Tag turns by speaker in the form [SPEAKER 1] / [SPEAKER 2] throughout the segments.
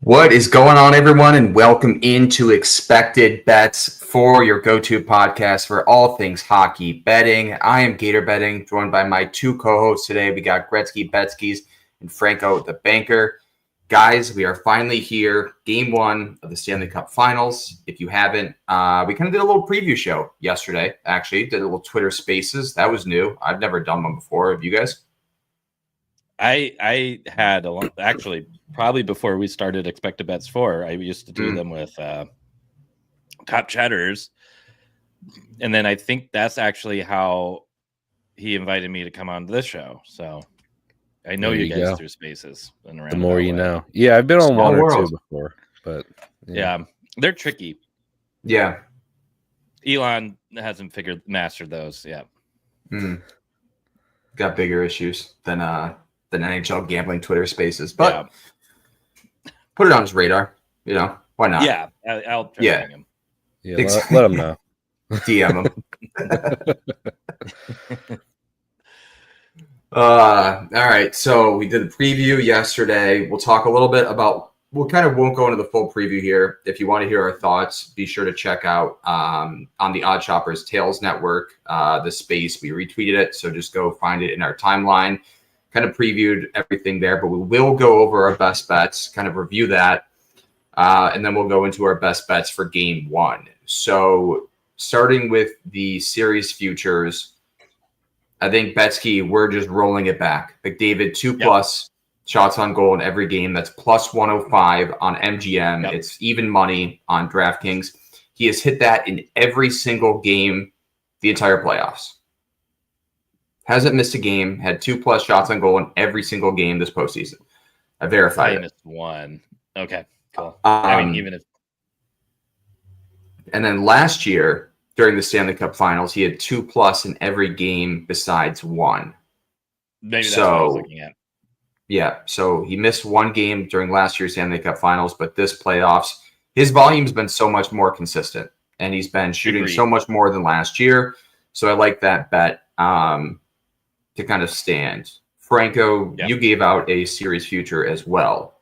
[SPEAKER 1] What is going on, everyone, and welcome into Expected Bets for your go-to podcast for all things hockey betting. I am Gator Betting, joined by my two co-hosts today. We got Gretzky Betskis and Franco the Banker. Guys, we are finally here. Game 1 of the Stanley Cup Finals. If you haven't, we kind of did a little preview show yesterday, actually. Did a little Twitter Spaces. That was new. I've never done one before. Have you guys?
[SPEAKER 2] I had a lot, actually, probably before we started Expected Bets 4. I used to do them with Top Chatters. And then I think that's actually how he invited me to come on this show. So I know you guys through Spaces. And
[SPEAKER 3] the more you know. Yeah, I've been on one or two before. But
[SPEAKER 2] yeah, they're tricky.
[SPEAKER 1] Yeah.
[SPEAKER 2] Elon hasn't mastered those yet.
[SPEAKER 1] Got bigger issues than NHL gambling Twitter Spaces, but put it on his radar. You know, why not?
[SPEAKER 2] Yeah, I'll try to him.
[SPEAKER 3] Yeah, let him know.
[SPEAKER 1] DM him. All right, so we did the preview yesterday. We'll talk a little bit about. We kind of won't go into the full preview here. If you want to hear our thoughts, be sure to check out on the Odd Shoppers Tales Network the space. We retweeted it, so just go find it in our timeline. Kind of previewed everything there, but we will go over our best bets, kind of review that, and then we'll go into our best bets for Game 1. So starting with the series futures, I think Betsky, we're just rolling it back. McDavid 2+ shots on goal in every game. That's plus 105 on MGM. It's even money on DraftKings. He has hit that in every single game the entire playoffs. Hasn't missed a game, had 2+ shots on goal in every single game this postseason. I verified it.
[SPEAKER 2] Missed one. Okay, cool.
[SPEAKER 1] And then last year, during the Stanley Cup Finals, he had 2+ in every game besides one.
[SPEAKER 2] Maybe that's what I was looking at.
[SPEAKER 1] Yeah, so he missed one game during last year's Stanley Cup Finals, but this playoffs, his volume's been so much more consistent, and he's been shooting so much more than last year. So I like that bet. To kind of stand. Franco, you gave out a series future as well.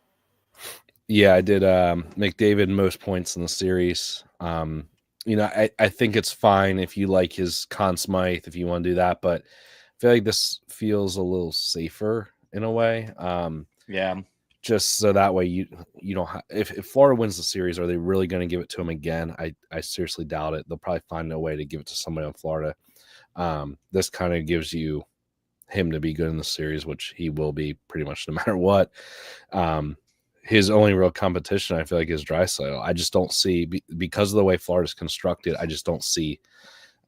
[SPEAKER 3] Yeah, I did McDavid most points in the series. I think it's fine if you like his Conn Smythe, if you want to do that, but I feel like this feels a little safer in a way. Just so that way you don't if Florida wins the series, are they really going to give it to him again? I seriously doubt it. They'll probably find a way to give it to somebody on Florida. This kind of gives you him to be good in the series, which he will be pretty much no matter what. His only real competition, I feel like, is Draisaitl. I just don't see, because of the way Florida's constructed, I just don't see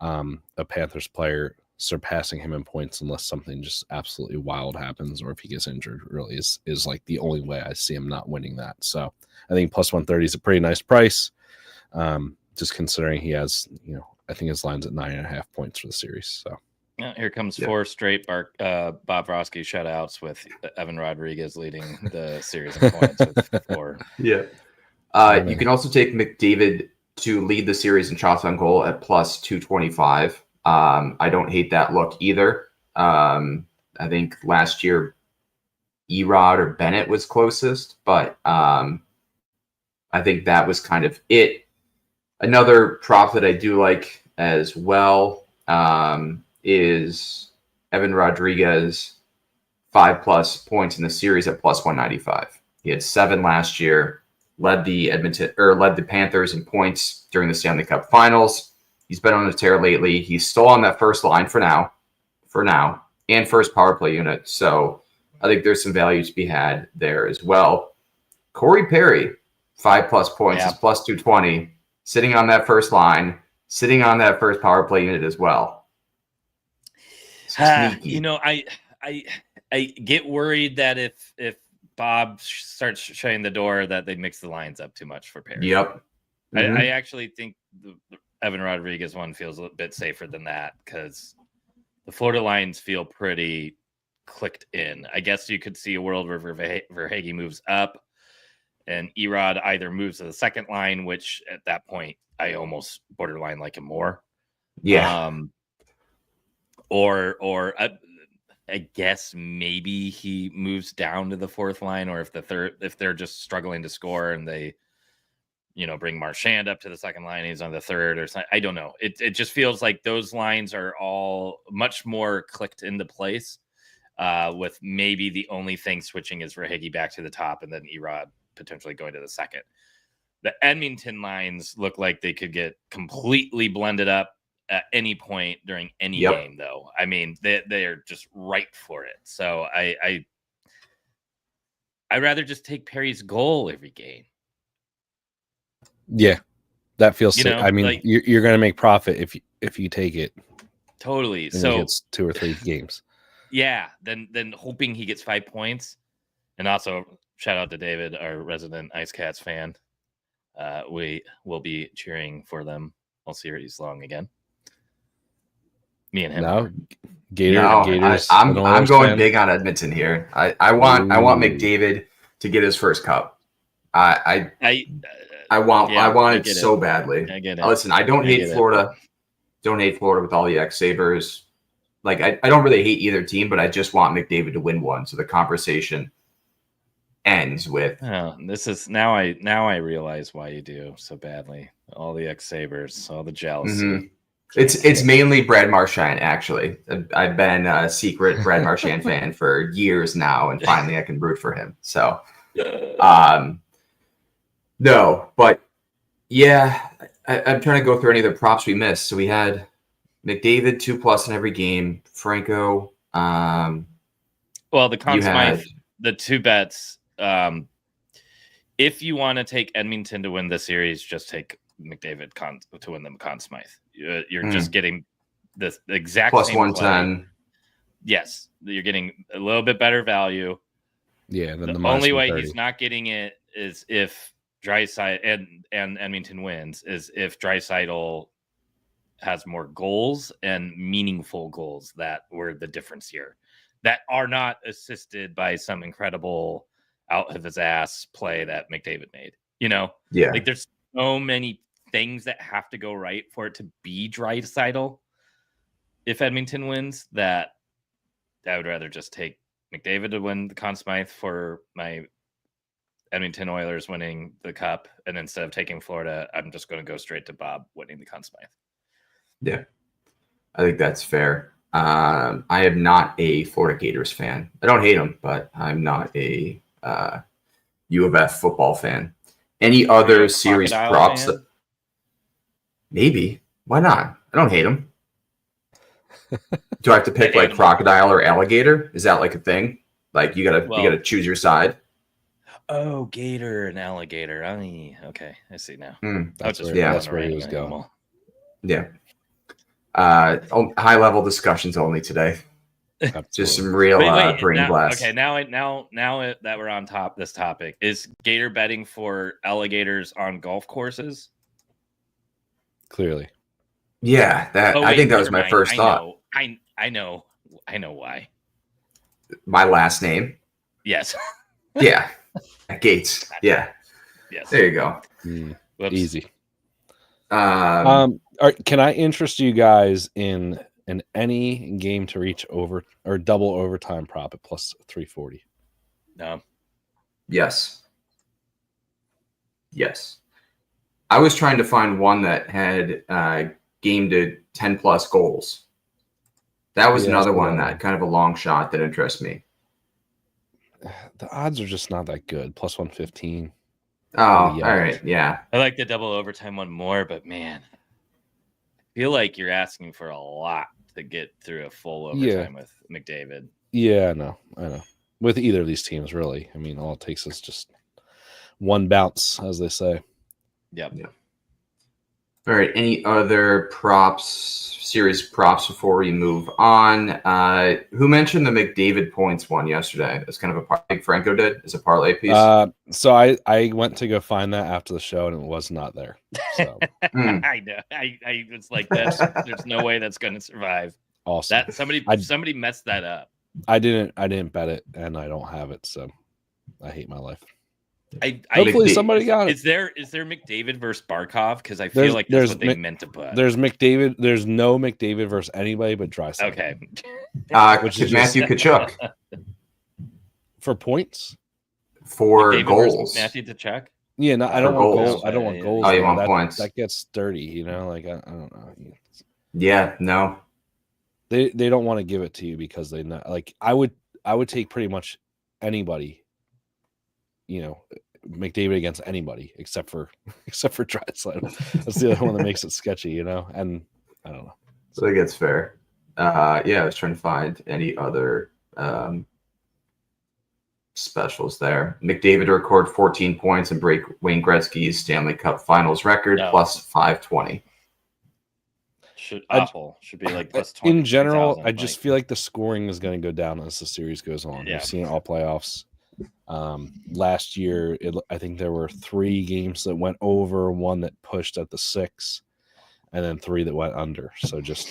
[SPEAKER 3] a Panthers player surpassing him in points unless something just absolutely wild happens, or if he gets injured. Really is like the only way I see him not winning that. So I think plus 130 is a pretty nice price, just considering he has, I think his line's at 9.5 points for the series. So.
[SPEAKER 2] Here comes 4 straight Bob Roski shutouts with Evan Rodriguez leading the series in points with 4.
[SPEAKER 1] Yeah. You can also take McDavid to lead the series in shots on goal at plus 225. I don't hate that look either. I think last year Erod or Bennett was closest, but I think that was kind of it. Another prop that I do like as well is Evan Rodriguez 5+ points in the series at plus 195. He had 7 last year, led the Panthers in points during the Stanley Cup Finals. He's been on a tear lately. He's still on that first line for now. and first power play unit. So I think there's some value to be had there as well. Corey Perry, 5+ points, is plus 220, sitting on that first line, sitting on that first power play unit as well. Sneaky.
[SPEAKER 2] You know, I get worried that if Bob starts shutting the door, that they mix the lines up too much for Perry.
[SPEAKER 1] Yep. Mm-hmm.
[SPEAKER 2] I actually think the Evan Rodriguez one feels a bit safer than that because the Florida lines feel pretty clicked in. I guess you could see a world where Verhaeghe moves up and Erod either moves to the second line, which at that point I almost borderline like him more.
[SPEAKER 1] Yeah.
[SPEAKER 2] Or I guess maybe he moves down to the fourth line, or if they're just struggling to score and they, bring Marchand up to the second line, he's on the third or something. I don't know. It just feels like those lines are all much more clicked into place, with maybe the only thing switching is Verhaeghe back to the top and then Erod potentially going to the second. The Edmonton lines look like they could get completely blended up at any point during any game, though. I mean, they are just ripe for it. So I'd rather just take Perry's goal every game.
[SPEAKER 3] Yeah, that feels safe. I mean, like, you're going to make profit if you take it.
[SPEAKER 2] Totally.
[SPEAKER 3] So it's 2 or 3 games.
[SPEAKER 2] Yeah. Then hoping he gets 5 points, and also shout out to David, our resident Ice Cats fan. We will be cheering for them all series long again. Me and him.
[SPEAKER 3] No, Gators.
[SPEAKER 1] I'm going big on Edmonton here. I want McDavid to get his first cup. I want it so badly.
[SPEAKER 2] I get it.
[SPEAKER 1] Listen, I don't hate Florida. Don't hate Florida with all the ex-Sabres. Like I don't really hate either team, but I just want McDavid to win one. So the conversation ends with.
[SPEAKER 2] Oh, this is now I realize why you do so badly. All the ex-Sabres, all the jealousy.
[SPEAKER 1] Mm-hmm. It's mainly Brad Marchand, actually. I've been a secret Brad Marchand fan for years now, and finally I can root for him. So, no, but yeah, I'm trying to go through any of the props we missed. So we had McDavid 2+ in every game. Franco.
[SPEAKER 2] Well, the Conn Smythe, the 2 bets. If you want to take Edmonton to win the series, just take McDavid to win the Conn Smythe. You're just getting the exact
[SPEAKER 1] plus
[SPEAKER 2] same
[SPEAKER 1] 110.
[SPEAKER 2] play. Yes, you're getting a little bit better value.
[SPEAKER 3] Yeah,
[SPEAKER 2] the only way he's not getting it is if Draisaitl and Edmonton wins, is if Draisaitl has more goals and meaningful goals. That were the difference here. That are not assisted by some incredible out of his ass play that McDavid made. Like there's so many things that have to go right for it to be Draisaitl. If Edmonton wins, that I would rather just take McDavid to win the Conn Smythe for my Edmonton Oilers winning the cup, and instead of taking Florida, I'm just going to go straight to Bob winning the Conn Smythe.
[SPEAKER 1] Yeah, I think that's fair. I am not a Florida Gators fan. I don't hate them, but I'm not a U of F football fan. Any other series props? Maybe. Why not? I don't hate them. Do I have to pick like crocodile or alligator? Is that like a thing? Like you gotta choose your side.
[SPEAKER 2] Oh, gator and alligator. Okay, I see now.
[SPEAKER 3] That's where he was going.
[SPEAKER 1] Yeah. High level discussions only today. Just some real brain blast.
[SPEAKER 2] Okay, now that we're on this topic, is gator betting for alligators on golf courses?
[SPEAKER 3] Clearly.
[SPEAKER 1] Yeah, I think that was my first thought.
[SPEAKER 2] I know why.
[SPEAKER 1] My last name.
[SPEAKER 2] Yes.
[SPEAKER 1] Yeah. Gates. Yeah.
[SPEAKER 2] Yes.
[SPEAKER 1] There you go.
[SPEAKER 3] Easy. Can I interest you guys in any game to reach over or double overtime prop at plus 340?
[SPEAKER 2] No.
[SPEAKER 1] Yes. I was trying to find one that had game to 10+ goals. That was another one that kind of a long shot that interests me.
[SPEAKER 3] The odds are just not that good. Plus 115.
[SPEAKER 1] Oh, all right. Yeah.
[SPEAKER 2] I like the double overtime one more, but man, I feel like you're asking for a lot to get through a full
[SPEAKER 3] Yeah.
[SPEAKER 2] overtime with McDavid.
[SPEAKER 3] Yeah, I know. With either of these teams, really. I mean, all it takes is just one bounce, as they say.
[SPEAKER 2] Yep.
[SPEAKER 1] Yeah. All right. Any other series props before we move on? Who mentioned the McDavid points one yesterday? It's kind of I think Franco did. It's a parlay piece.
[SPEAKER 3] So I went to go find that after the show, and it was not there. So.
[SPEAKER 2] I know. I was like, there's no way that's going to survive.
[SPEAKER 3] Awesome.
[SPEAKER 2] That somebody messed that up.
[SPEAKER 3] I didn't bet it, and I don't have it, so I hate my life.
[SPEAKER 2] Hopefully
[SPEAKER 3] somebody got it.
[SPEAKER 2] Is there McDavid versus Barkov? Because I feel like that's what they meant to put.
[SPEAKER 3] There's McDavid. There's no McDavid versus anybody but Draisaitl.
[SPEAKER 2] Okay.
[SPEAKER 1] Which is Matthew Tkachuk
[SPEAKER 3] for points.
[SPEAKER 1] For
[SPEAKER 2] McDavid
[SPEAKER 1] goals.
[SPEAKER 2] Matthew Tkachuk.
[SPEAKER 3] Yeah, no, I don't want
[SPEAKER 1] goals.
[SPEAKER 3] goals. I don't want goals.
[SPEAKER 1] Oh, you want points?
[SPEAKER 3] That gets dirty, you know. Like I don't know.
[SPEAKER 1] Yeah, no.
[SPEAKER 3] They don't want to give it to you because they know. Like I would take pretty much anybody. You know, McDavid against anybody except for Draisaitl. That's the other one that makes it sketchy, you know. And I don't know.
[SPEAKER 1] So I think it's fair. Yeah, I was trying to find any other specials there. McDavid to record 14 points and break Wayne Gretzky's Stanley Cup Finals record plus 520.
[SPEAKER 2] Should be like plus 20.
[SPEAKER 3] In general, I just feel like the scoring is going to go down as the series goes on.
[SPEAKER 2] Yeah.
[SPEAKER 3] We've seen it all playoffs. Last year, I think there were 3 games that went over, 1 that pushed at the 6, and then 3 that went under. So just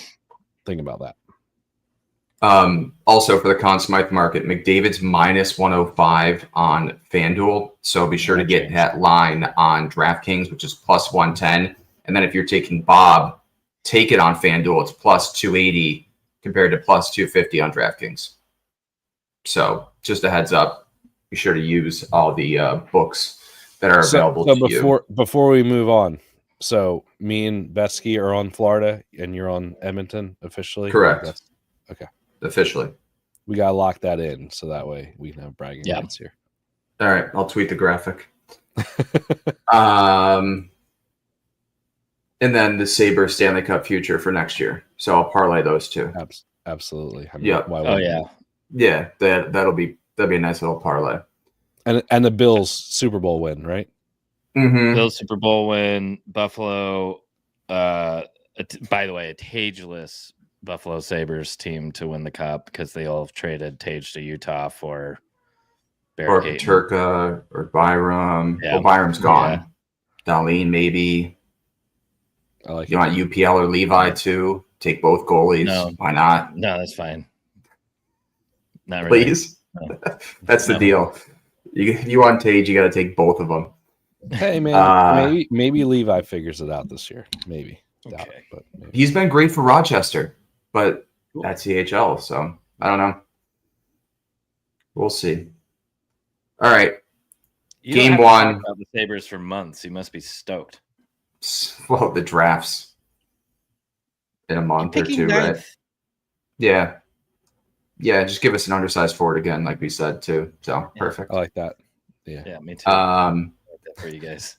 [SPEAKER 3] think about that.
[SPEAKER 1] Also for the Conn Smythe market, McDavid's minus 105 on FanDuel. So be sure to get that line on DraftKings, which is plus 110. And then if you're taking Bob, take it on FanDuel. It's plus 280 compared to plus 250 on DraftKings. So just a heads up. Be sure to use all the books that are available to you.
[SPEAKER 3] Before we move on, so me and Betsky are on Florida, and you're on Edmonton officially?
[SPEAKER 1] Correct.
[SPEAKER 3] Okay.
[SPEAKER 1] Officially.
[SPEAKER 3] We got to lock that in, so that way we can have bragging rights here.
[SPEAKER 1] All right. I'll tweet the graphic. And then the Sabres Stanley Cup future for next year. So I'll parlay those two.
[SPEAKER 3] Absolutely. I mean,
[SPEAKER 1] yeah. Yeah, that'll be a nice little parlay.
[SPEAKER 3] And the Bills Super Bowl win, right?
[SPEAKER 1] Mm-hmm.
[SPEAKER 2] Bills Super Bowl win. Buffalo. By the way, a Tageless Buffalo Sabres team to win the cup because they all have traded Tage to Utah for
[SPEAKER 1] or Turka or Byram.
[SPEAKER 2] Yeah.
[SPEAKER 1] Well, Byram's gone. Yeah. Darlene, maybe.
[SPEAKER 3] I like
[SPEAKER 1] you want UPL or Levi too? Take both goalies.
[SPEAKER 2] No.
[SPEAKER 1] Why not?
[SPEAKER 2] No, that's fine. Not really.
[SPEAKER 1] Please. No. That's the deal. You want Tage, you got to take both of them.
[SPEAKER 3] Hey man, maybe Levi figures it out this year. Maybe.
[SPEAKER 2] Okay.
[SPEAKER 3] Doubt it, but maybe.
[SPEAKER 1] He's been great for Rochester, but at CHL, so I don't know. We'll see. All right. Game 1.
[SPEAKER 2] About the Sabres for months. You must be stoked.
[SPEAKER 1] Well, the drafts in a month or two, right? Yeah. Yeah, just give us an undersized forward again, like we said too. So perfect.
[SPEAKER 3] I like that. Yeah.
[SPEAKER 2] Yeah, me too. I like that for you guys.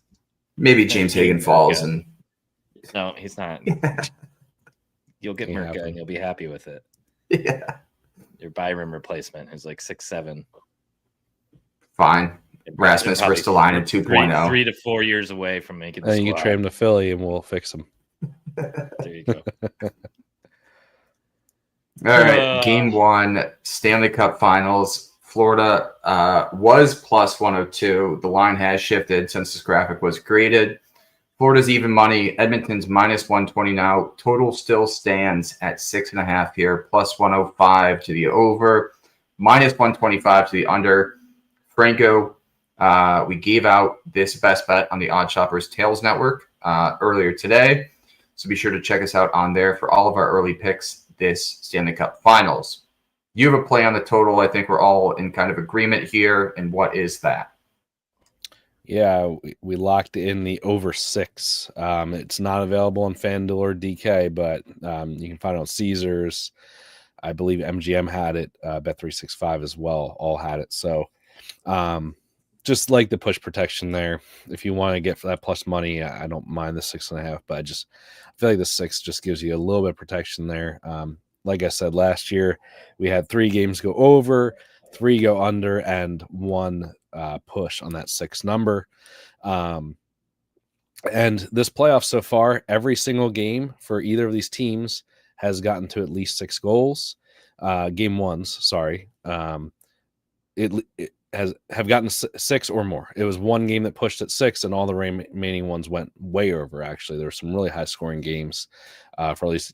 [SPEAKER 1] Maybe James Hagan falls and
[SPEAKER 2] no, he's not. You'll get Merca and you'll be happy with it.
[SPEAKER 1] Yeah.
[SPEAKER 2] Your Byram replacement is like 6'7".
[SPEAKER 1] Fine. Rasmus Ristolainen 2.0.
[SPEAKER 2] 3 to 4 years away from making the squad.
[SPEAKER 3] You trade him to Philly and we'll fix him.
[SPEAKER 2] There you go.
[SPEAKER 1] All right, Game 1, Stanley Cup Finals. Florida was plus 102. The line has shifted since this graphic was created. Florida's even money. Edmonton's minus 120 now. Total still stands at 6.5 here. Plus 105 to the over. Minus 125 to the under. Franco, we gave out this best bet on the Odd Shoppers Tails Network earlier today. So be sure to check us out on there for all of our early picks this Stanley Cup Finals. You have a play on the total. I think we're all in kind of agreement here. And what is that?
[SPEAKER 3] Yeah, we locked in the over 6. It's not available on FanDuel or DK, but you can find it on Caesars. I believe MGM had it. Bet365 as well. All had it. So just like the push protection there. If you want to get for that plus money, I don't mind the 6.5, but I feel like the 6 just gives you a little bit of protection there. like I said, last year we had 3 games go over, 3 go under, and 1 push on that 6 number. And this playoff so far, every single game for either of these teams has gotten to at least 6 goals. Game ones, sorry. It have gotten 6 or more. It was 1 game that pushed at 6, and all the remaining ones went way over. Actually, there were some really high scoring games for all these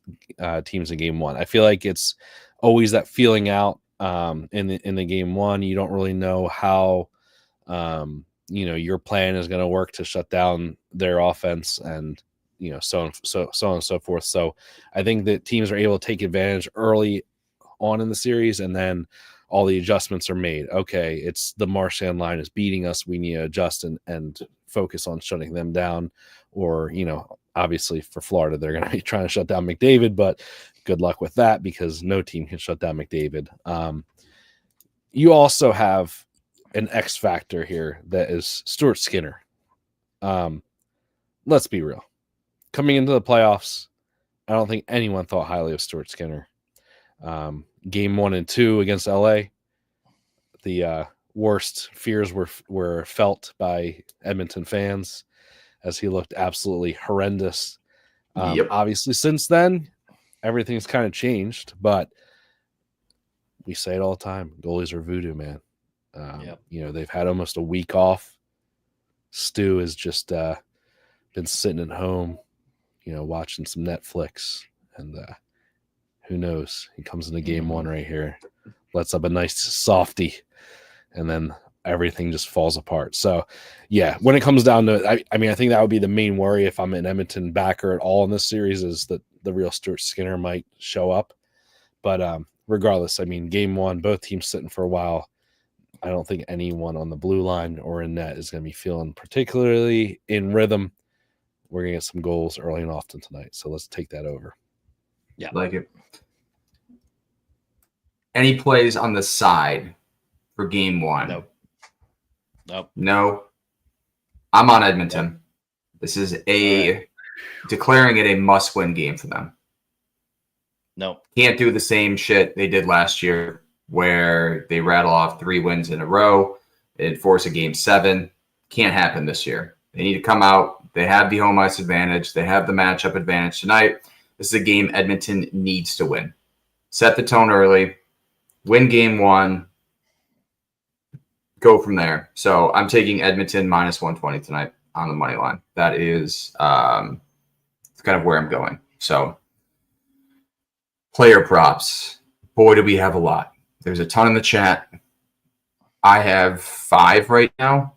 [SPEAKER 3] teams in game 1. I feel like it's always that feeling out in the game 1. You don't really know how your plan is going to work to shut down their offense, and so on and so forth. So I think that teams are able to take advantage early on in the series, and then all the adjustments are made. Okay, it's the Marchand line is beating us. We need to adjust and focus on shutting them down. Or, obviously for Florida, they're going to be trying to shut down McDavid, but good luck with that because no team can shut down McDavid. You also have an X factor here that is Stuart Skinner. Let's be real. Coming into the playoffs, I don't think anyone thought highly of Stuart Skinner. Game 1 and 2 against LA, the worst fears were felt by Edmonton fans as he looked absolutely horrendous. Obviously, since then, everything's kind of changed, but we say it all the time. Goalies are voodoo, man. They've had almost a week off. Stu has just been sitting at home, watching some Netflix, and who knows? He comes into game 1 right here, lets up a nice softie, and then everything just falls apart. So, yeah, when it comes down to it, I think that would be the main worry if I'm an Edmonton backer at all in this series is that the real Stuart Skinner might show up. But regardless, game 1, both teams sitting for a while. I don't think anyone on the blue line or in net is going to be feeling particularly in rhythm. We're going to get some goals early and often tonight. So let's take that over.
[SPEAKER 1] Yeah. Like it. Any plays on the side for game 1?
[SPEAKER 2] Nope.
[SPEAKER 1] No. I'm on Edmonton. Nope. This is declaring it a must-win game for them.
[SPEAKER 2] Nope.
[SPEAKER 1] Can't do the same shit they did last year where they rattle off 3 wins in a row and force a game 7. Can't happen this year. They need to come out. They have the home ice advantage. They have the matchup advantage tonight. This is a game Edmonton needs to win. Set the tone early. Win game 1. Go from there. So I'm taking Edmonton minus 120 tonight on the money line. That is it's kind of where I'm going. So player props. Boy, do we have a lot. There's a ton in the chat. I have 5 right now.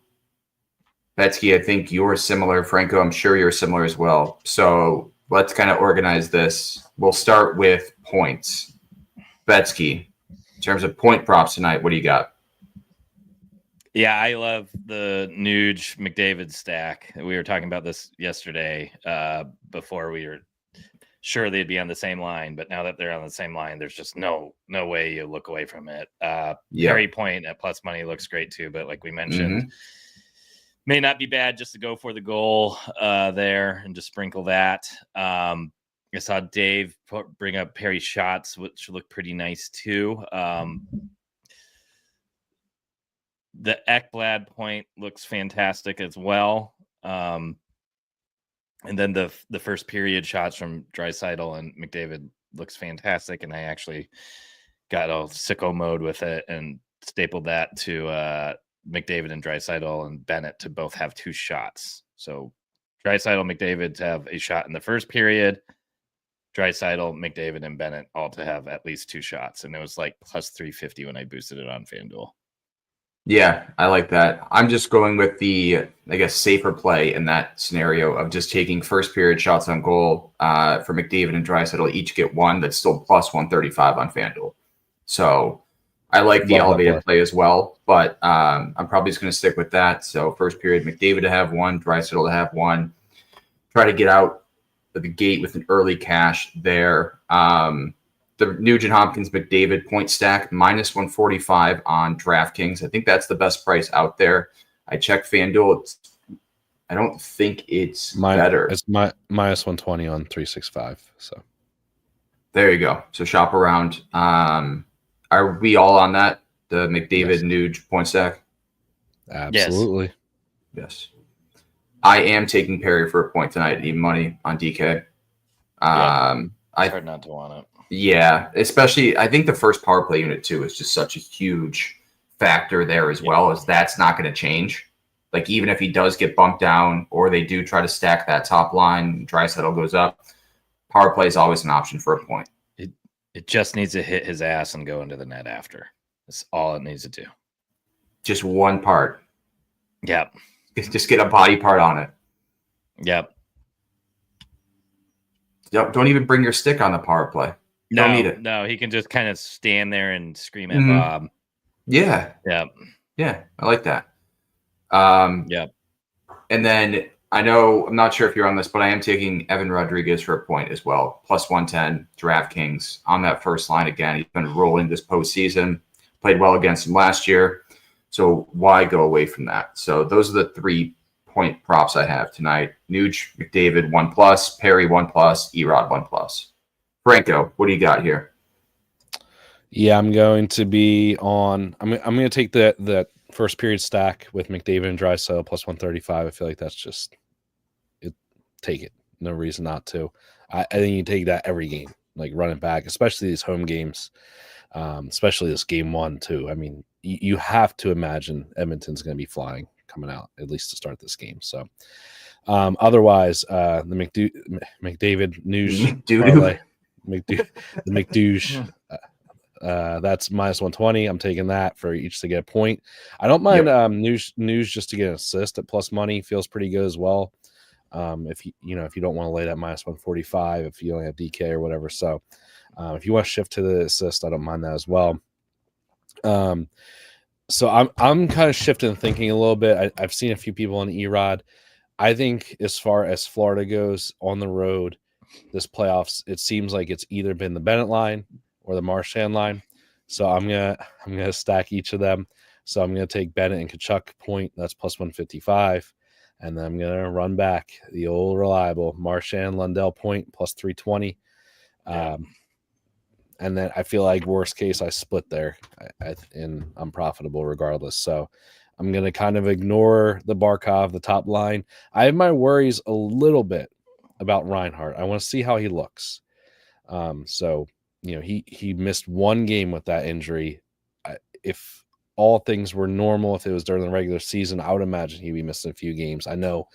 [SPEAKER 1] Betsky, I think you're similar. Franco, I'm sure you're similar as well. So let's kind of organize this. We'll start with points. Betsky, in terms of point props tonight, what do you got?
[SPEAKER 2] Yeah, I love the Nuge McDavid stack. We were talking about this yesterday before we were sure they'd be on the same line, but now that they're on the same line, there's just no way you look away from it. Perry Point at plus money looks great too, but like we mentioned, may not be bad just to go for the goal there and just sprinkle that. I saw Dave bring up Perry shots, which look pretty nice too. The Ekblad point looks fantastic as well. And then the first period shots from Draisaitl and McDavid looks fantastic. And I actually got a sicko mode with it and stapled that to McDavid and Draisaitl and Bennett to both have 2 shots. So Draisaitl, McDavid to have a shot in the first period. Draisaitl, McDavid, and Bennett all to have at least 2 shots. And it was like plus 350 when I boosted it on FanDuel.
[SPEAKER 1] Yeah, I like that. I'm just going with the, I guess, safer play in that scenario of just taking first period shots on goal for McDavid and Draisaitl each get 1. That's still plus 135 on FanDuel. So I like the elevated play as well, but I'm probably just going to stick with that. So first period, McDavid to have 1, Draisaitl to have 1. Try to get out of the gate with an early cash there. The Nugent Hopkins McDavid point stack minus 145 on DraftKings. I think that's the best price out there. I checked FanDuel. I don't think it's better.
[SPEAKER 3] It's minus 120 on 365. So
[SPEAKER 1] There you go. So shop around. Are we all on that? The McDavid
[SPEAKER 3] Yes.
[SPEAKER 1] Nuge point stack?
[SPEAKER 3] Absolutely.
[SPEAKER 1] Yes. I am taking Perry for a point tonight, even money on DK.
[SPEAKER 2] It's hard not to want it.
[SPEAKER 1] Yeah, especially I think the first power play unit too is just such a huge factor there as well, as that's not going to change. Like even if he does get bumped down or they do try to stack that top line, Draisaitl goes up, power play is always an option for a point.
[SPEAKER 2] It just needs to hit his ass and go into the net after. That's all it needs to do.
[SPEAKER 1] Just one part.
[SPEAKER 2] Yep.
[SPEAKER 1] Just get a body part on it.
[SPEAKER 2] Yep.
[SPEAKER 1] Don't even bring your stick on the power play. Don't need it.
[SPEAKER 2] No, he can just kind of stand there and scream at Bob.
[SPEAKER 1] Yeah.
[SPEAKER 2] Yep.
[SPEAKER 1] Yeah, I like that.
[SPEAKER 2] Yep.
[SPEAKER 1] And then I know, I'm not sure if you're on this, but I am taking Evan Rodriguez for a point as well. Plus 110, DraftKings on that first line again. He's been rolling this postseason, played well against him last year. So why go away from that? So those are the 3-point props I have tonight. Nuge, McDavid, 1+, Perry, 1+, Erod, 1+. Franco, what do you got here?
[SPEAKER 3] Yeah, I'm going to be on. I'm going to take that first period stack with McDavid and Draisaitl plus 135. I feel like that's just it. Take it. No reason not to. I think you take that every game, like running back, especially these home games, especially this game 1 too. I mean, you have to imagine Edmonton's going to be flying coming out at least to start this game. So, otherwise, the McDavid Nuge parlay, the McDouche. That's minus 120. I'm taking that for each to get a point. I don't mind news just to get an assist at plus money. Feels pretty good as well. If you don't want to lay that minus 145, if you only have DK or whatever. So if you want to shift to the assist, I don't mind that as well. So I'm kind of shifting thinking a little bit. I've seen a few people on Erod. I think as far as Florida goes on the road, this playoffs, it seems like it's either been the Bennett line or the Marchand line. So I'm gonna stack each of them. So I'm gonna take Bennett and Kachuk point. That's plus 155. And then I'm gonna run back the old reliable Marchand Lundell point plus 320. And then I feel like worst case I split there, and I'm profitable regardless. So I'm gonna kind of ignore the Barkov, the top line. I have my worries a little bit about Reinhart. I want to see how he looks. So he missed one game with that injury. If all things were normal, if it was during the regular season, I would imagine he'd be missing a few games. I know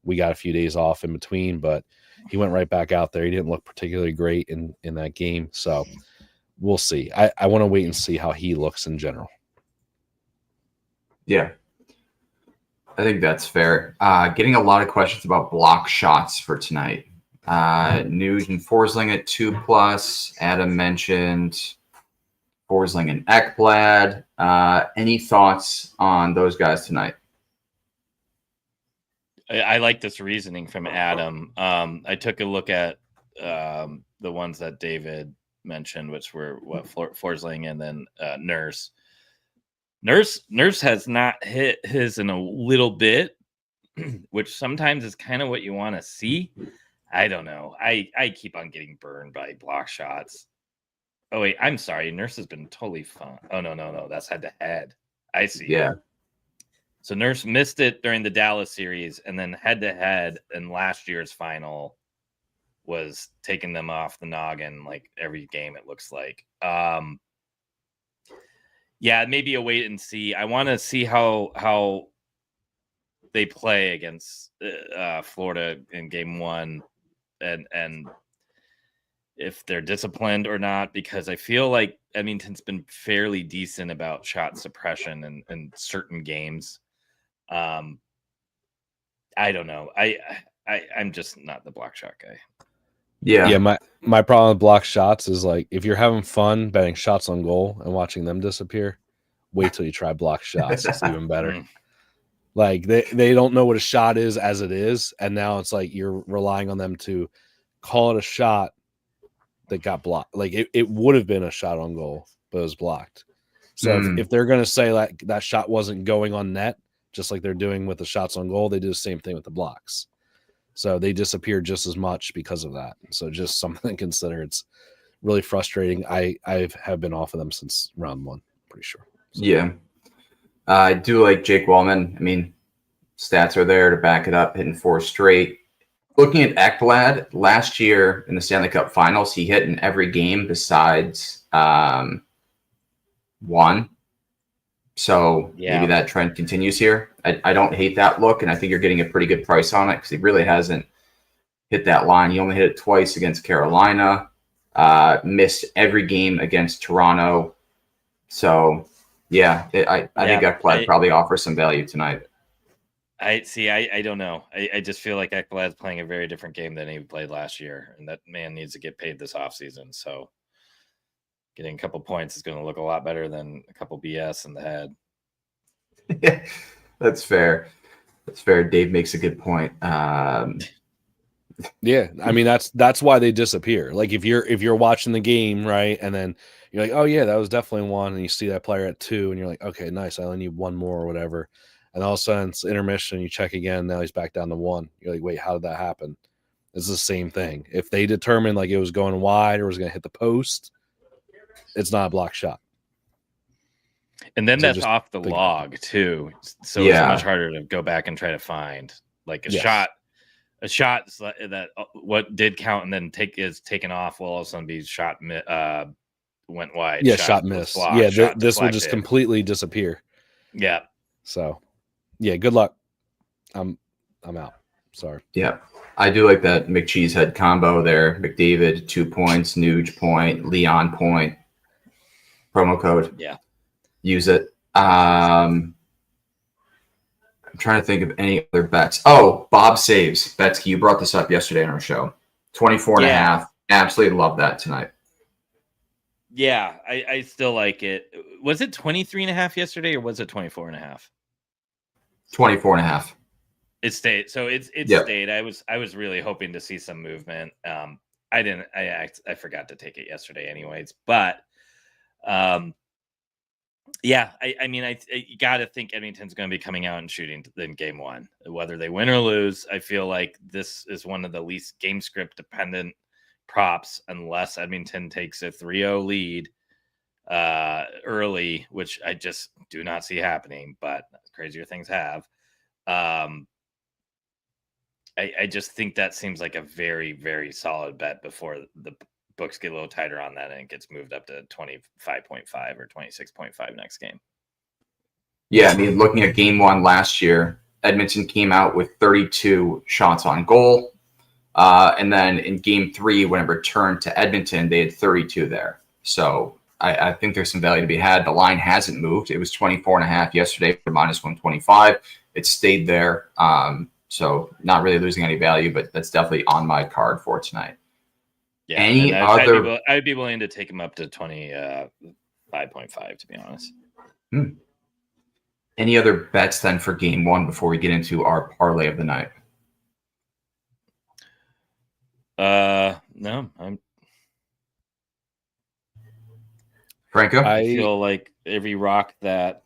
[SPEAKER 3] we got a few days off in between, but he went right back out there. He didn't look particularly great in that game. So we'll see. I want to wait and see how he looks in general.
[SPEAKER 1] Yeah, I think that's fair. Getting a lot of questions about block shots for tonight. Nuge and Forsling at 2+. Adam mentioned Forsling and Ekblad. Any thoughts on those guys tonight?
[SPEAKER 2] I like this reasoning from Adam. I took a look at the ones that David mentioned, which were Forsling and then Nurse. Nurse has not hit his in a little bit, which sometimes is kind of what you want to see. I don't know. I keep on getting burned by block shots. Oh, wait. I'm sorry. Nurse has been totally fun. Oh, no. That's head-to-head. I see.
[SPEAKER 1] Yeah.
[SPEAKER 2] So Nurse missed it during the Dallas series, and then head-to-head in last year's final was taking them off the noggin like every game, it looks like. Yeah, maybe a wait and see. I want to see how they play against Florida in game 1 and if they're disciplined or not, because I feel like Edmonton's been fairly decent about shot suppression in certain games. I don't know. I'm just not the block shot guy.
[SPEAKER 3] Yeah. My problem with block shots is like if you're having fun betting shots on goal and watching them disappear, wait till you try block shots. It's even better. Like they don't know what a shot is as it is, and now it's like you're relying on them to call it a shot that got blocked. Like it would have been a shot on goal, but it was blocked. So if they're going to say like that shot wasn't going on net, just like they're doing with the shots on goal, they do the same thing with the blocks. So they disappear just as much because of that. So just something to consider. It's really frustrating. I have been off of them since round 1, pretty sure. So.
[SPEAKER 1] Yeah. I do like Jake Wellman. I mean, stats are there to back it up, hitting 4 straight. Looking at Ekblad, last year in the Stanley Cup Finals, he hit in every game besides one. So maybe that trend continues here. I don't hate that look, and I think you're getting a pretty good price on it because he really hasn't hit that line. He only hit it twice against Carolina, missed every game against Toronto. So, yeah, I think Ekblad probably offers some value tonight.
[SPEAKER 2] I don't know. I just feel like Ekblad's playing a very different game than he played last year, and that man needs to get paid this offseason. So getting a couple points is going to look a lot better than a couple BS in the head.
[SPEAKER 1] Yeah, that's fair. That's fair. Dave makes a good point.
[SPEAKER 3] Yeah, I mean that's why they disappear. Like if you're watching the game, right, and then you're like, oh yeah, that was definitely one, and you see that player at 2, and you're like, okay, nice, I only need one more or whatever. And all of a sudden it's intermission, you check again, now he's back down to 1. You're like, wait, how did that happen? It's the same thing. If they determined like it was going wide or was going to hit the post, it's not a block shot.
[SPEAKER 2] And then that's off the log too. So it's much harder to go back and try to find like a shot that what did count and then is taken off will all of a sudden be shot went wide.
[SPEAKER 3] Yeah, shot miss. Yeah, this will just completely disappear.
[SPEAKER 2] Yeah.
[SPEAKER 3] So, yeah, good luck. I'm out. Sorry.
[SPEAKER 1] Yeah, I do like that McCheesehead combo there. McDavid 2 points, Nuge point, Leon point. Promo code.
[SPEAKER 2] Yeah.
[SPEAKER 1] Use it. I'm trying to think of any other bets. Oh, Bob saves. Betsky, you brought this up yesterday on our show. 24.5. Absolutely love that tonight.
[SPEAKER 2] Yeah, I still like it. Was it 23.5 yesterday or was it 24.5?
[SPEAKER 1] 24.5.
[SPEAKER 2] It stayed. So it stayed. I was really hoping to see some movement. I forgot to take it yesterday anyways, but yeah, I mean, you got to think Edmonton's going to be coming out and shooting in game 1, whether they win or lose. I feel like this is one of the least game script dependent props, unless Edmonton takes a 3-0 lead early, which I just do not see happening, but crazier things have. I just think that seems like a very, very solid bet before the books get a little tighter on that and it gets moved up to 25.5 or 26.5 next game.
[SPEAKER 1] Yeah, I mean, looking at game 1 last year, Edmonton came out with 32 shots on goal. And then in game 3, when it returned to Edmonton, they had 32 there. So I think there's some value to be had. The line hasn't moved. It was 24.5 yesterday for -125. It stayed there. So not really losing any value, but that's definitely on my card for tonight.
[SPEAKER 2] Yeah, I'd be willing to take him up to 25.5, to be honest.
[SPEAKER 1] Any other bets then for game 1 before we get into our parlay of the night?
[SPEAKER 2] No,
[SPEAKER 1] Franco?
[SPEAKER 2] I feel like every rock that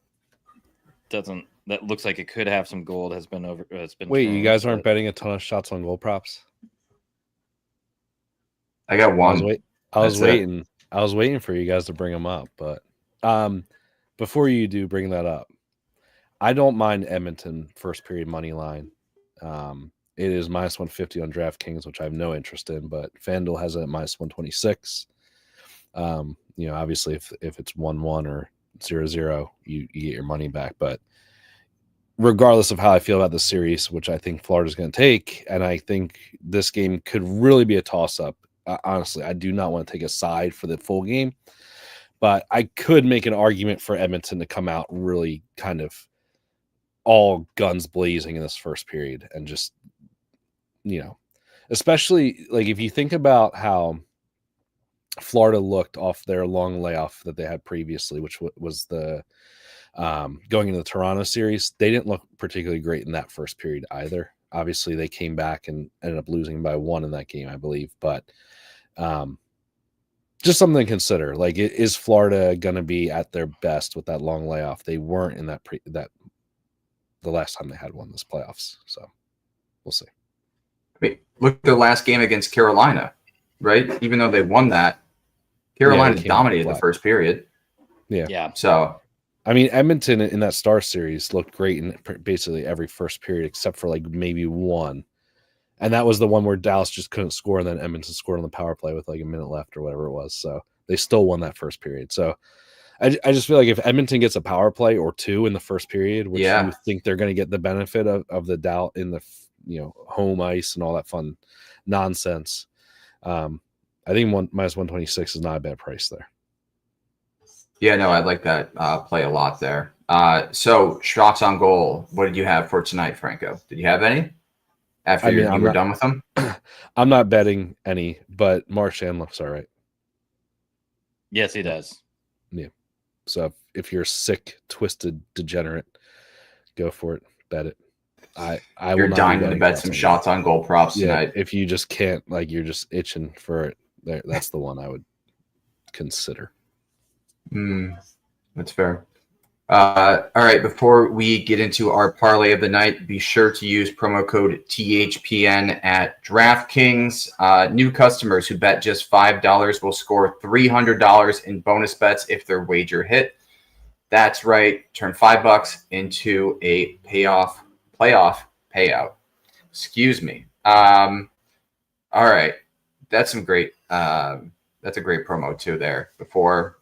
[SPEAKER 2] looks like it could have some gold has been
[SPEAKER 3] Wait, you guys aren't betting a ton of shots on goal props?
[SPEAKER 1] I got one.
[SPEAKER 3] I was waiting for you guys to bring them up, but before you do bring that up, I don't mind Edmonton first period money line. It is -150 on DraftKings, which I have no interest in, but FanDuel has it at -126. Obviously if it's 1-1 or 0-0, you get your money back. But regardless of how I feel about the series, which I think Florida's going to take, and I think this game could really be a toss-up. Honestly, I do not want to take a side for the full game, but I could make an argument for Edmonton to come out really kind of all guns blazing in this first period and just, especially like if you think about how Florida looked off their long layoff that they had previously, which was the going into the Toronto series, they didn't look particularly great in that first period either. Obviously, they came back and ended up losing by 1 in that game, I believe. But just something to consider. Like, is Florida going to be at their best with that long layoff? They weren't in that the last time they had one this playoffs. So we'll see.
[SPEAKER 1] I mean, look at their last game against Carolina, right? Even though they won that, Carolina
[SPEAKER 3] they came
[SPEAKER 1] dominated the
[SPEAKER 3] flat.
[SPEAKER 1] first period.
[SPEAKER 2] Yeah.
[SPEAKER 1] So,
[SPEAKER 3] I mean, Edmonton in that Star series looked great in basically every first period except for like maybe one. And that was the one where Dallas just couldn't score, and then Edmonton scored on the power play with like a minute left or whatever it was. So they still won that first period. So I just feel like if Edmonton gets a power play or two in the first period, which you think they're going to get the benefit of the Dallas in the home ice and all that fun nonsense, I think minus 126 is not a bad price there.
[SPEAKER 1] Yeah, no, I like that play a lot there. So shots on goal. What did you have for tonight, Franco? Did you have any after you were done with them?
[SPEAKER 3] I'm not betting any, but Marchand looks all right.
[SPEAKER 2] Yes, he does.
[SPEAKER 3] Yeah. So if you're sick, twisted, degenerate, go for it. Bet it.
[SPEAKER 1] You're dying to bet some shots on goal props tonight.
[SPEAKER 3] If you just can't, like you're just itching for it, that's the one I would consider.
[SPEAKER 1] That's fair. All right, before we get into our parlay of the night, be sure to use promo code THPN at DraftKings. New customers who bet just $5 will score $300 in bonus bets if their wager hit. That's right. Turn $5 into a playoff payout. Excuse me. All right. That's a great promo too there. Before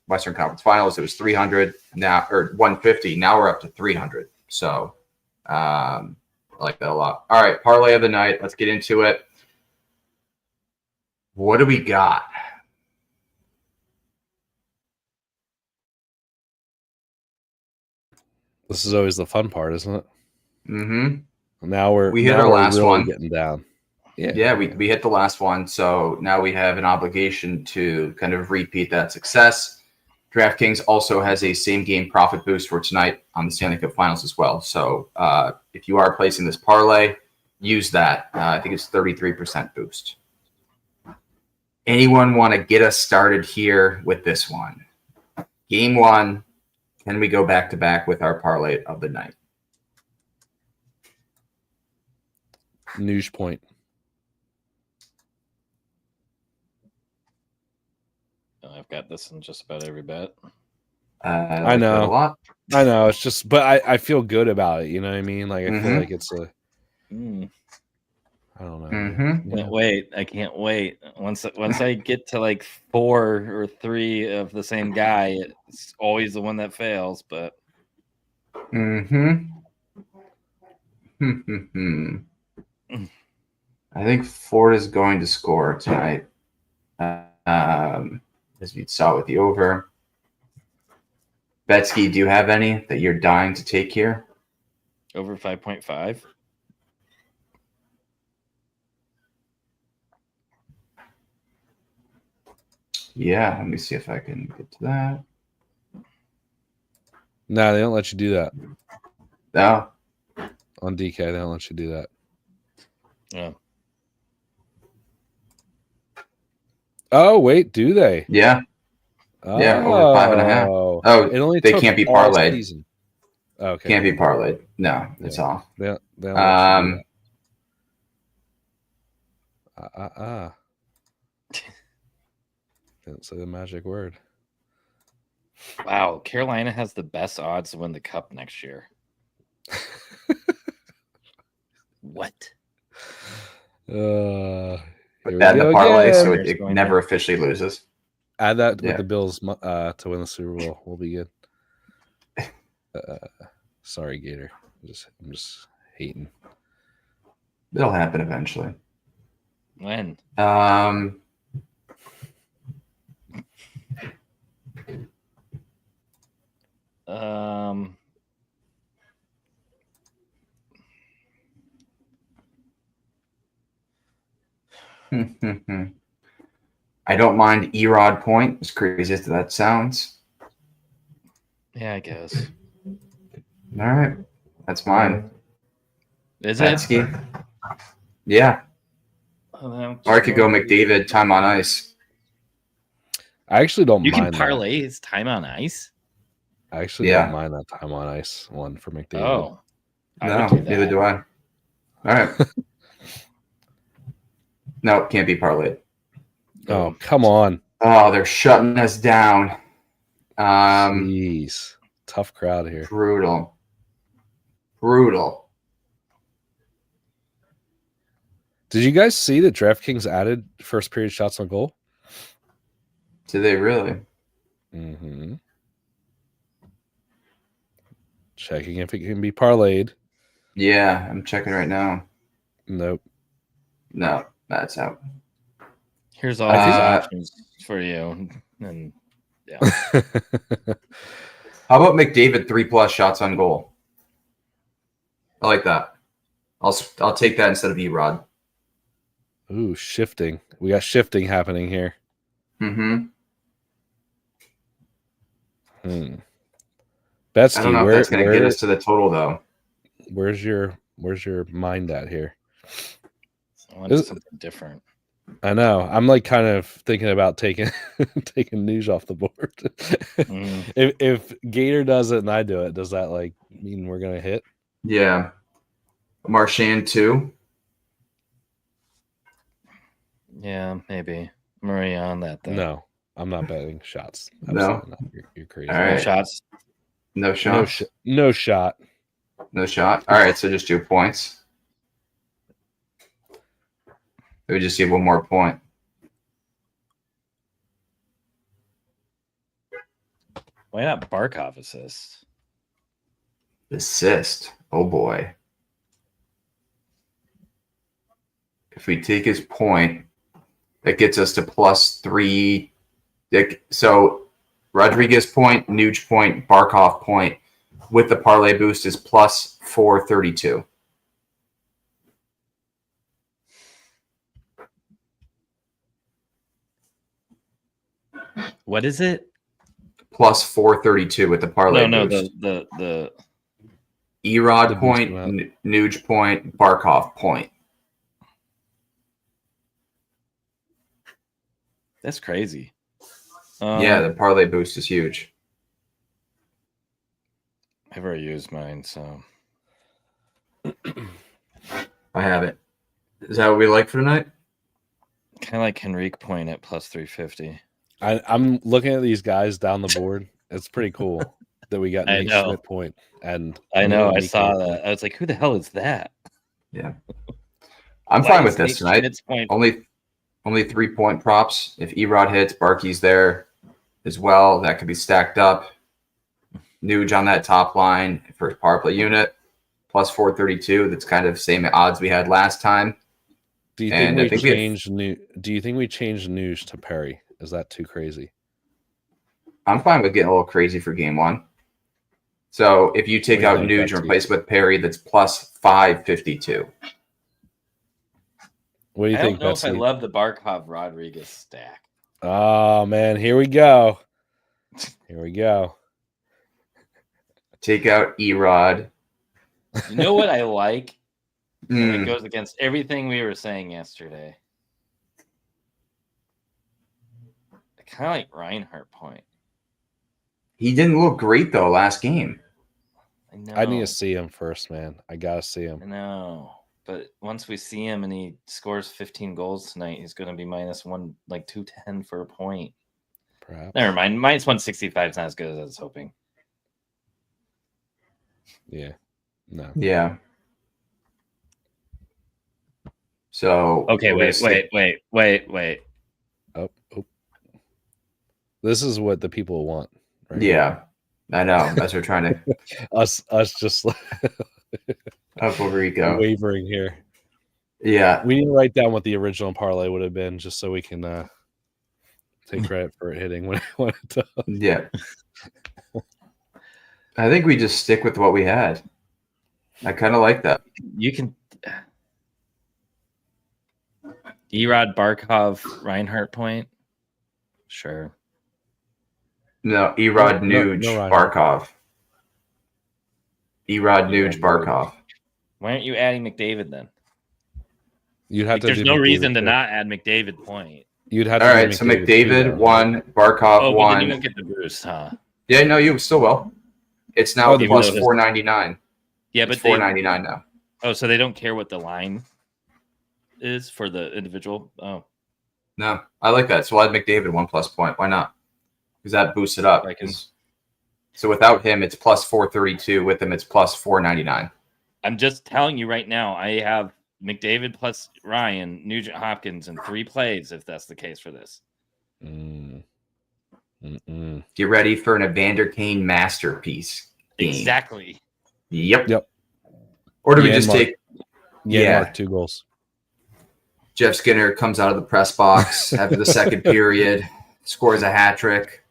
[SPEAKER 1] Western Conference Finals, it was 300 now, or 150. Now we're up to 300. So I like that a lot. All right, parlay of the night. Let's get into it. What do we got?
[SPEAKER 3] This is always the fun part, isn't it?
[SPEAKER 1] Mm-hmm.
[SPEAKER 3] Now we
[SPEAKER 1] hit our last
[SPEAKER 3] really
[SPEAKER 1] one.
[SPEAKER 3] Getting down.
[SPEAKER 1] Yeah, we hit the last one. So now we have an obligation to kind of repeat that success. DraftKings also has a same-game profit boost for tonight on the Stanley Cup Finals as well. So if you are placing this parlay, use that. I think it's 33% boost. Anyone want to get us started here with this one? Game one, can we go back-to-back with our parlay of the night?
[SPEAKER 3] News point.
[SPEAKER 2] I've got this in just about every bet.
[SPEAKER 1] I know a lot.
[SPEAKER 3] I know. It's just, but I feel good about it. You know what I mean? Like I feel like it's a. I don't know.
[SPEAKER 2] I can't wait. Once I get to like 4 or 3 of the same guy, it's always the one that fails. But.
[SPEAKER 1] I think Florida's going to score tonight. As we saw with the over. Betsky, do you have any that you're dying to take here?
[SPEAKER 2] Over 5.5.
[SPEAKER 1] Yeah, let me see if I can get to that.
[SPEAKER 3] No, they don't let you do that.
[SPEAKER 1] No.
[SPEAKER 3] On DK, they don't let you do that.
[SPEAKER 2] Yeah.
[SPEAKER 3] Oh, wait, do they?
[SPEAKER 1] Yeah.
[SPEAKER 3] Oh.
[SPEAKER 1] Yeah, over 5.5. Oh,
[SPEAKER 3] it only
[SPEAKER 1] they can't be parlayed.
[SPEAKER 3] Okay.
[SPEAKER 1] Can't be parlayed. No, it's off.
[SPEAKER 3] They don't let you do that. Didn't say the magic word.
[SPEAKER 2] Wow, Carolina has the best odds to win the cup next year. What?
[SPEAKER 1] Put that in the parlay so it never officially loses.
[SPEAKER 3] Add that with the Bills to win the Super Bowl. We'll be good. Sorry, Gator. I'm just hating.
[SPEAKER 1] It'll happen eventually.
[SPEAKER 2] When?
[SPEAKER 1] I don't mind Erod point, as crazy as that sounds.
[SPEAKER 2] Yeah, I guess.
[SPEAKER 1] All right. That's mine.
[SPEAKER 2] Is
[SPEAKER 1] Betsky.
[SPEAKER 2] it?
[SPEAKER 1] Yeah. Or I could go McDavid, time on ice.
[SPEAKER 3] I actually don't mind.
[SPEAKER 2] You can parlay his time on ice?
[SPEAKER 3] I actually don't mind that time on ice one for McDavid.
[SPEAKER 2] Oh.
[SPEAKER 1] No, neither do I. All right. No, can't be parlayed.
[SPEAKER 3] Oh, come on.
[SPEAKER 1] Oh, they're shutting us down.
[SPEAKER 3] Jeez, tough crowd here.
[SPEAKER 1] Brutal.
[SPEAKER 3] Did you guys see that DraftKings added first period shots on goal?
[SPEAKER 1] Do they really?
[SPEAKER 3] Mm-hmm. Checking if it can be parlayed.
[SPEAKER 1] Yeah, I'm checking right now.
[SPEAKER 3] Nope.
[SPEAKER 1] No, that's out.
[SPEAKER 2] Here's all these options for you. And yeah.
[SPEAKER 1] How about McDavid 3+ shots on goal? I like that. I'll take that instead of Erod.
[SPEAKER 3] Ooh, shifting. We got shifting happening here.
[SPEAKER 1] Mm-hmm.
[SPEAKER 3] Betsky,
[SPEAKER 1] I don't know if that's going to get us to the total though.
[SPEAKER 3] Where's your mind at here?
[SPEAKER 2] I want something different.
[SPEAKER 3] I know. I'm like kind of thinking about taking Nuge off the board. If Gator does it and I do it, does that like mean we're gonna hit?
[SPEAKER 1] Yeah. Marchand too.
[SPEAKER 2] Yeah, maybe. I'm already on that though.
[SPEAKER 3] No, I'm not betting shots.
[SPEAKER 1] No,
[SPEAKER 3] you're crazy.
[SPEAKER 1] All right.
[SPEAKER 2] No shots.
[SPEAKER 1] No shots.
[SPEAKER 3] No shot.
[SPEAKER 1] No shot. All right, so just 2 points. We just give one more point.
[SPEAKER 2] Why not Barkov assist?
[SPEAKER 1] Assist. Oh boy. If we take his point, that gets us to +3. So Rodriguez point, Nuge point, Barkov point with the parlay boost is +432.
[SPEAKER 2] What is it?
[SPEAKER 1] +432 with the parlay
[SPEAKER 2] No,
[SPEAKER 1] boost.
[SPEAKER 2] the
[SPEAKER 1] Erod point, Nuge point, Barkov point.
[SPEAKER 2] That's crazy.
[SPEAKER 1] Yeah, the parlay boost is huge.
[SPEAKER 2] I've already used mine, so
[SPEAKER 1] I have it. Is that what we like for tonight?
[SPEAKER 2] kind of like Henrique point at +350.
[SPEAKER 3] I'm looking at these guys down the board. It's pretty cool that we got Nate Schmidt point. And
[SPEAKER 2] I know, I saw that. I was like, who the hell is that?
[SPEAKER 1] Yeah. I'm fine with this tonight. Only 3-point props. If Erod hits, Barkey's there as well. That could be stacked up. Nuge on that top line for his power play unit. +432. That's kind of same odds we had last time.
[SPEAKER 3] Do you think we change Nuge to Perry? Is that too crazy?
[SPEAKER 1] I'm fine with getting a little crazy for game one. So if you take out Nuge and replace it with Perry, that's +552.
[SPEAKER 3] What do you think?
[SPEAKER 2] I don't know if I love the Barkov Rodriguez stack.
[SPEAKER 3] Oh man, here we go.
[SPEAKER 1] Take out Erod.
[SPEAKER 2] You know what I like? It goes against everything we were saying yesterday. I kind of like Reinhardt point.
[SPEAKER 1] He didn't look great though last game.
[SPEAKER 2] I know.
[SPEAKER 3] I need to see him first, man. I gotta see him.
[SPEAKER 2] I know. But once we see him and he scores 15 goals tonight, he's going to be -210 for a point.
[SPEAKER 3] Perhaps.
[SPEAKER 2] Never mind. -165 is not as good as I was hoping.
[SPEAKER 3] Yeah. No.
[SPEAKER 1] Yeah. So
[SPEAKER 2] okay, wait.
[SPEAKER 3] Oh. This is what the people want.
[SPEAKER 1] Right? Yeah, I know. That's what we're trying to.
[SPEAKER 3] us just.
[SPEAKER 1] Puerto Rico
[SPEAKER 3] wavering here.
[SPEAKER 1] Yeah,
[SPEAKER 3] we need to write down what the original parlay would have been, just so we can take credit for it hitting when it does.
[SPEAKER 1] Yeah, I think we just stick with what we had. I kind of like that.
[SPEAKER 2] You can Erod Barkov Reinhardt point. Sure.
[SPEAKER 1] No, Erod Nuge Barkov. Erod Nuge Barkov.
[SPEAKER 2] Why aren't you adding McDavid then?
[SPEAKER 3] You'd have to.
[SPEAKER 2] There's no reason to not add McDavid point.
[SPEAKER 3] You'd have
[SPEAKER 1] to.
[SPEAKER 3] All
[SPEAKER 1] right, so McDavid 1, Barkov 1.
[SPEAKER 2] Then you won't get the boost, huh?
[SPEAKER 1] Yeah, no, you still will. It's now +499.
[SPEAKER 2] Yeah, but
[SPEAKER 1] it's $4.99 now.
[SPEAKER 2] Oh, so they don't care what the line is for the individual? Oh.
[SPEAKER 1] No, I like that. So I'd McDavid 1+ point. Why not? Because that boosts it up.
[SPEAKER 2] Like
[SPEAKER 1] so without him, it's plus 432. With him, it's plus 499.
[SPEAKER 2] I'm just telling you right now, I have McDavid plus Ryan, Nugent Hopkins in 3 plays, if that's the case for this.
[SPEAKER 1] Get ready for an Evander Kane masterpiece game.
[SPEAKER 2] Exactly.
[SPEAKER 1] Yep. Or do we just take...
[SPEAKER 3] Mark 2 goals.
[SPEAKER 1] Jeff Skinner comes out of the press box after the second period, scores a hat trick.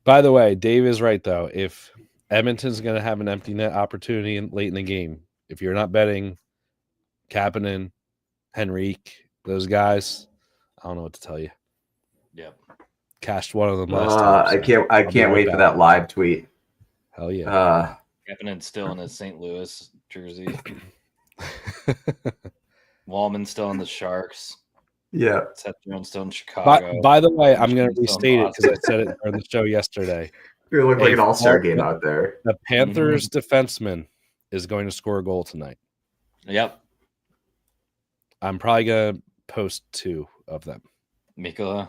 [SPEAKER 3] By the way, Dave is right, though. If Edmonton's going to have an empty net opportunity late in the game, if you're not betting Kapanen, Henrique, those guys, I don't know what to tell you.
[SPEAKER 2] Yep.
[SPEAKER 3] Cashed one of them last time.
[SPEAKER 1] So I can't wait for that live tweet.
[SPEAKER 3] Hell yeah.
[SPEAKER 2] Kapanen's still in his St. Louis jersey. Wallman's still in the Sharks.
[SPEAKER 1] Yeah.
[SPEAKER 2] Seth Jones still in Chicago.
[SPEAKER 3] By the way, I'm going to restate it because I said it on the show yesterday.
[SPEAKER 1] You look like an all-star game out there.
[SPEAKER 3] The Panthers defenseman is going to score a goal tonight.
[SPEAKER 2] Yep.
[SPEAKER 3] I'm probably going to post 2 of them.
[SPEAKER 2] Mikkola.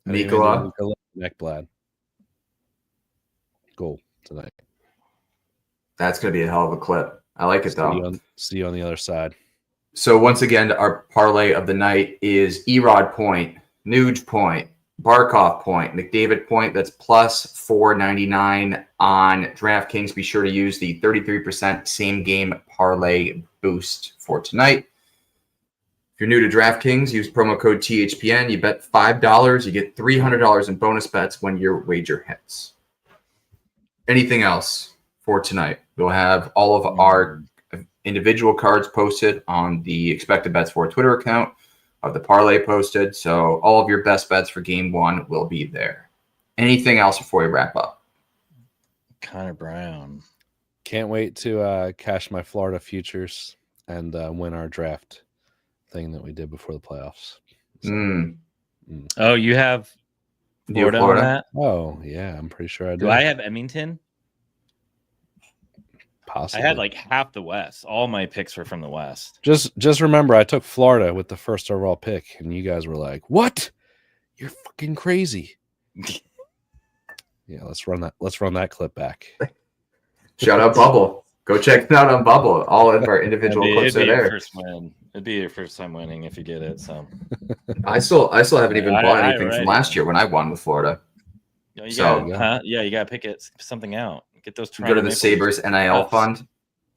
[SPEAKER 3] Ekblad. Goal tonight.
[SPEAKER 1] That's going to be a hell of a clip. I like it, though.
[SPEAKER 3] See you on the other side.
[SPEAKER 1] So once again, our parlay of the night is Erod point, Nuge point, Barkov point, McDavid point. That's plus 499 on DraftKings. Be sure to use the 33% same game parlay boost for tonight. If you're new to DraftKings, use promo code THPN. You bet $5, you get $300 in bonus bets when your wager hits. Anything else for tonight? We'll have all of our individual cards posted on the Expected Bets for Twitter account, of the parlay posted. So all of your best bets for game 1 will be there. Anything else before we wrap up?
[SPEAKER 2] Connor Brown.
[SPEAKER 3] Can't wait to cash my Florida futures and win our draft thing that we did before the playoffs. So,
[SPEAKER 2] Oh, you have Florida on that?
[SPEAKER 3] Oh, yeah. I'm pretty sure I do.
[SPEAKER 2] Do I have Edmonton?
[SPEAKER 3] Possibly.
[SPEAKER 2] I had like half the West. All my picks were from the West.
[SPEAKER 3] Just remember, I took Florida with the first overall pick, and you guys were like, "What? You're fucking crazy." Yeah, let's run that clip back.
[SPEAKER 1] Shout out Bubble. Go check it out on Bubble. All of our individual clips are there.
[SPEAKER 2] First win. It'd be your first time winning if you get it. So
[SPEAKER 1] I still haven't even bought anything from last year when I won with Florida.
[SPEAKER 2] You gotta pick something out. Get those.
[SPEAKER 1] Go to the Sabres NIL fund.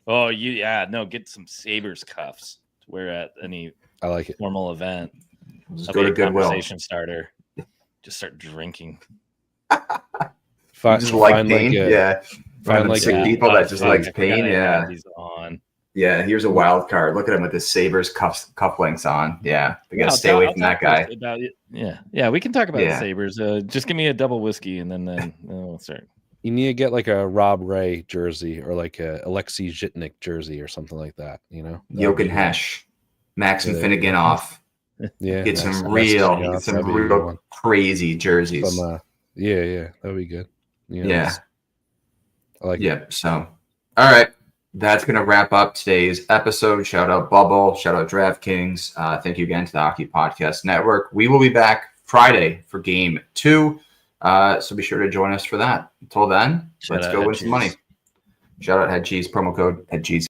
[SPEAKER 2] Oh, get some Sabres cuffs to wear at any formal event.
[SPEAKER 1] Just go to Goodwill.
[SPEAKER 2] Conversation starter. Just start drinking.
[SPEAKER 1] Find pain. Find sick people that just like pain. Yeah. Yeah, here's a wild card. Look at him with his Sabres cufflinks on. Yeah, we got to stay away from that guy.
[SPEAKER 2] Yeah, we can talk about the Sabres. Just give me a double whiskey and then we'll start.
[SPEAKER 3] You need to get like a Rob Ray jersey or like a Alexei Zhitnik jersey or something like that.
[SPEAKER 1] Jochen Hesch, Maxim Finnegan off.
[SPEAKER 3] Yeah,
[SPEAKER 1] get some real crazy jerseys.
[SPEAKER 3] That would be good.
[SPEAKER 1] Yeah,
[SPEAKER 3] I like it.
[SPEAKER 1] So, all right. That's going to wrap up today's episode. Shout out Bubble. Shout out DraftKings. Thank you again to the Hockey Podcast Network. We will be back Friday for Game 2. So be sure to join us for that. Until then, let's go win some money. Shout out Head Cheese. Promo code Head Cheese.